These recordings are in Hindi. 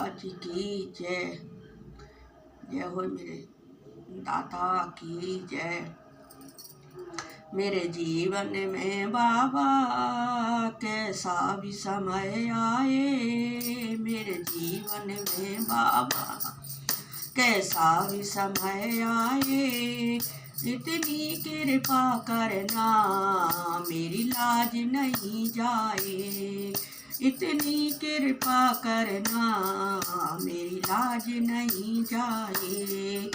महाराज की जय। जय हो मेरे दाता की जय। मेरे जीवन में बाबा कैसा भी समय आए, मेरे जीवन में बाबा कैसा भी समय आए, इतनी कृपा करना मेरी लाज नहीं जाए, इतनी कृपा करना मेरी लाज नहीं जाए।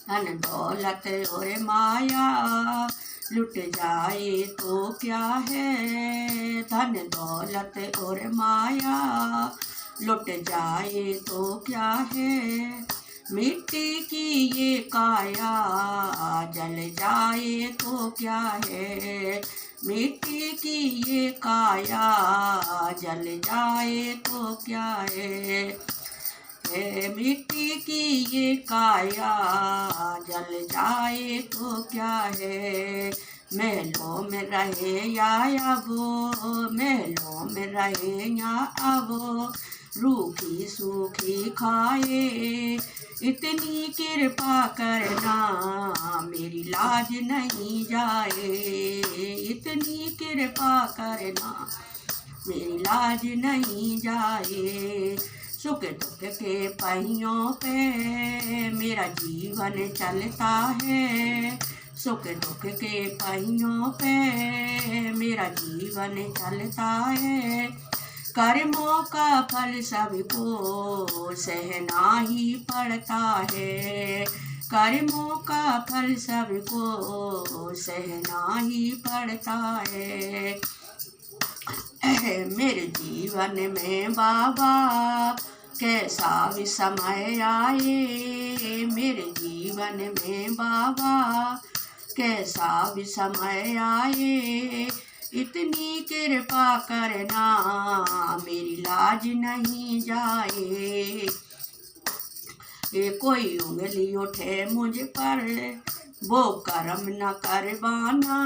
धन दौलत और माया लुट जाए तो क्या है, धन दौलत और माया लुट जाए तो क्या है, मिट्टी की ये काया जल जाए तो क्या है, मिट्टी की ये काया जल जाए तो क्या है, मिट्टी की ये काया जल जाए तो क्या है, महलों में रहे या वो, महलों में रहे या वो, रूखी सूखी खाए, इतनी कृपा करना मेरी लाज नहीं जाए, इतनी कृपा करना मेरी लाज नहीं जाए। सुख दुख के पहियों पे मेरा जीवन चलता है, सुख दुख के पहियों पे मेरा जीवन चलता है, कर्मों का फल सबको सहना ही पड़ता है, कर्मों का फल सबको सहना ही पड़ता है। मेरे जीवन में बाबा कैसा भी समय आए, मेरे जीवन में बाबा कैसा भी समय आए, इतनी कृपा करना मेरी लाज नहीं जाए। ये कोई उंगली उठे मुझ पर वो कर्म न करवाना,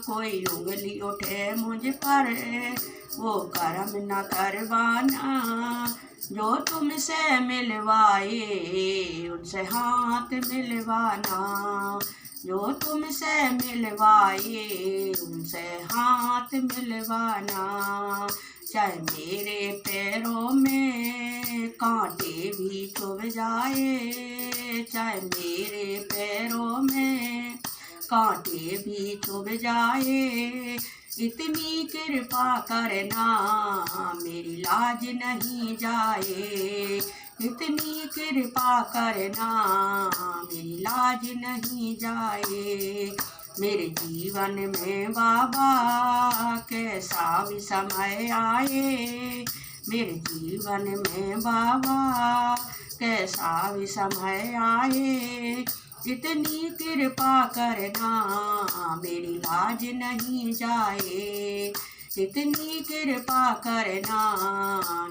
कोई उंगली उठे मुझ पर वो कर्म न करवाना, जो तुमसे मिलवाए उनसे हाथ मिलवाना, जो तुमसे मिलवाए उनसे हाथ मिलवाना, चाहे मेरे पैरों में कांटे भी चुभ जाए, चाहे मेरे पैरों में कांटे भी चुभ जाए, इतनी कृपा करना मेरी लाज नहीं जाए, इतनी कृपा करना मेरी लाज नहीं जाए। मेरे जीवन में बाबा कैसा भी समय आए, मेरे जीवन में बाबा कैसा भी समय आए, इतनी कृपा करना मेरी लाज नहीं जाए, इतनी कृपा करना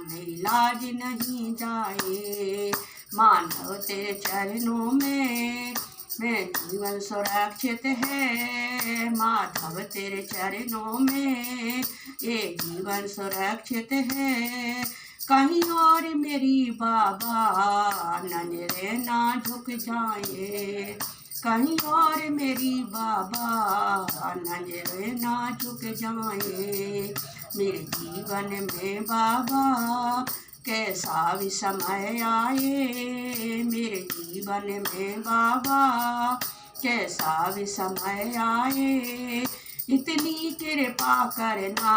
मेरी लाज नहीं जाए। मानव तेरे चरणों में मैं जीवन सुरक्षित है, माधव तेरे चरणों में ये जीवन सुरक्षित है, कहीं और मेरी बाबा नजरें ना झुक जाए, कहीं और मेरी बाबा नजरें ना झुक जाए। मेरे जीवन में बाबा कैसा भी समय आए, मेरे जीवन में बाबा कैसा भी समय आए, इतनी कृपा करना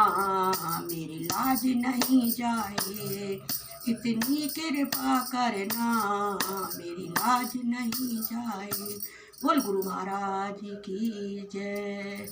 मेरी लाज नहीं जाए, इतनी कृपा करना मेरी लाज नहीं जाए। बोल गुरु महाराज की जय।